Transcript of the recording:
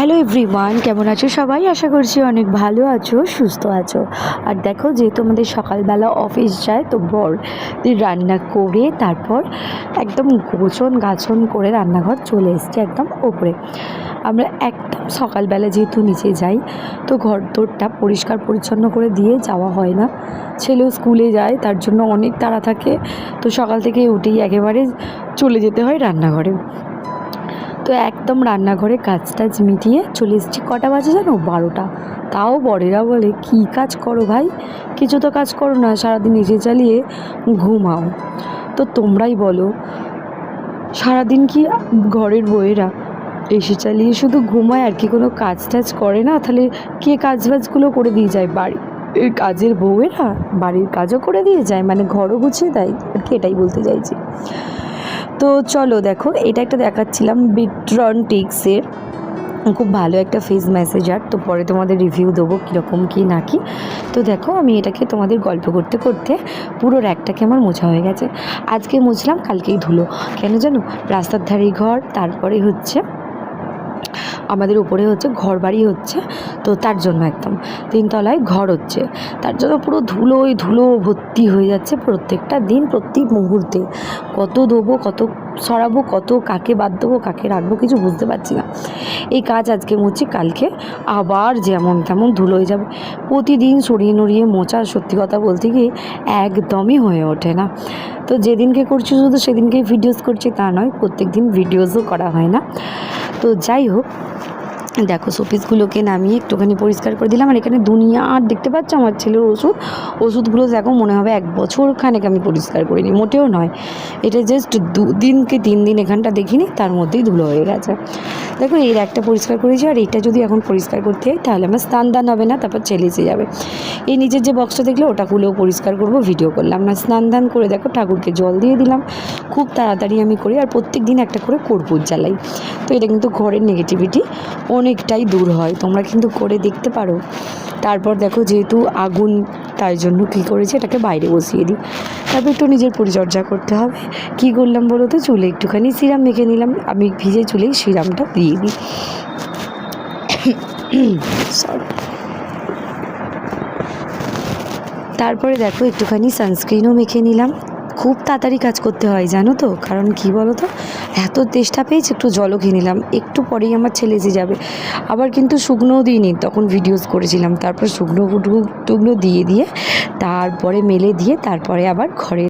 Hello everyone, কেমন আছো সবাই? আশা করছি অনেক ভালো আছো, সুস্থ আছো। আর দেখো, যেহেতু আমাদের সকালবেলা অফিস যায়, তো বর রান্না করে তারপর একদম গোছন গাছন করে রান্নাঘর চলে এসছে একদম ওপরে। আমরা একদম সকালবেলা যেহেতু নিচে যাই, তো ঘর দোরটা পরিষ্কার পরিচ্ছন্ন করে দিয়ে যাওয়া হয় না। ছেলেও স্কুলে যায়, তার জন্য অনেক তাড়া থাকে, তো সকাল থেকে উঠেই একেবারে চলে যেতে হয় রান্নাঘরে। তো একদম রান্নাঘরে কাজ টাজ মিটিয়ে চলে এসেছি। কটা বাজে জানো? 12টা। তাও বরেরা বলে, কী কাজ করো ভাই, কিছু তো কাজ করো না, সারাদিন এসে চালিয়ে ঘুমাও। তো তোমরাই বলো, সারাদিন কি ঘরের বউয়েরা এসে চালিয়ে শুধু ঘুমায় আর কি কোনো কাজ টাজ করে না? তাহলে কে কাজ বাজগুলো করে দিয়ে যায়? বাড়ির কাজের বউয়েরা বাড়ির কাজও করে দিয়ে যায়, মানে ঘরও গুছিয়ে দেয় আর কি, এটাই বলতে চাইছি। তো চলো দেখো, এটা একটা দেখাচ্ছিলাম বিট্রনটিক্সের, খুব ভালো একটা ফেস ম্যাসেজার। তো পরে তোমাদের রিভিউ দেবো কীরকম কী না কি। তো দেখো, আমি এটাকে তোমাদের গল্প করতে করতে পুরো র্যাকটাকে আমার মোছা হয়ে গেছে। আজকে মুছলাম, কালকেই ধুলো। কেন জানো? রাস্তার ধারে ঘর, তারপরে হচ্ছে আমাদের উপরে হচ্ছে ঘর বাড়ি হচ্ছে, তো তার জন্য একদম 3 তলায় ঘর হচ্ছে, তার জন্য পুরো ধুলোয় ধুলো ভর্তি হয়ে যাচ্ছে প্রত্যেকটা দিন, প্রতি মুহূর্তে। কত দেবো, কত সরাবো, কত কাকে বাদ দেবো, কাকে রাখবো, কিছু বুঝতে পারছি না। এই কাজ আজকে মুছি, কালকে আবার যেমন তেমন ধুলো হয়ে যাবে। প্রতিদিন সরিয়ে নড়িয়ে মোছা, সত্যি কথা বলতে কি একদমই হয়ে ওঠে না। তো যেদিনকে করছি শুধু সেদিনকেই ভিডিওস করছি তা নয়, প্রত্যেক দিন ভিডিওসও করা হয় না। তো যাই হোক, দেখো শোপিসগুলোকে নামিয়ে একটুখানি পরিষ্কার করে দিলাম। আর এখানে দুনিয়ার দেখতে পাচ্ছ আমার ছেলের ওষুধগুলো দেখো, মনে হবে 1 বছর খানেক আমি পরিষ্কার করিনি, মোটেও নয়। এটা জাস্ট 2 দিন কি 3 দিন এখানটা দেখিনি, তার মধ্যেই ধুলো হয়ে গেছে। দেখো, এর একটা পরিষ্কার করেছি, আর এইটা যদি এখন পরিষ্কার করতে হয় তাহলে আমার স্নান দান হবে না, তারপর ছেলে এসে যাবে। এই নিচের যে বক্সটা দেখলে, ওটা খুলেও পরিষ্কার করব, ভিডিও করলাম না। স্নান দান করে দেখো ঠাকুরকে জল দিয়ে দিলাম, খুব তাড়াতাড়ি আমি করি। আর প্রত্যেক দিন একটা করে কর্পূর জ্বালাই। তো এটা কিন্তু ঘরের নেগেটিভিটি অনেকটাই দূর হয়, তোমরা কিন্তু করে দেখতে পারো। তারপর দেখো, যেহেতু আগুন, তাই জন্য কী করেছি, এটাকে বাইরে বসিয়ে দিই। তারপর একটু নিজের পরিচর্যা করতে হবে। কী করলাম বলো তো? চুলে একটুখানি সিরাম মেখে নিলাম। আমি ভিজে চুলেই সিরামটা দিয়ে দিই। সরি। তারপরে দেখো, একটুখানি সানস্ক্রিনও মেখে নিলাম। খুব তাড়াতাড়ি কাজ করতে হয় জানো তো, কারণ কি বলো তো, এত তেষ্টা পেয়েছে, একটু জলও খেয়ে নিলাম। একটু পরেই আমার ছেলে এসে যাবে। আবার কিন্তু শুকনোও দিইনি, তখন ভিডিওস করেছিলাম। তারপর শুকনো টুকনো দিয়ে তারপরে মেলে দিয়ে তারপরে আবার ঘরে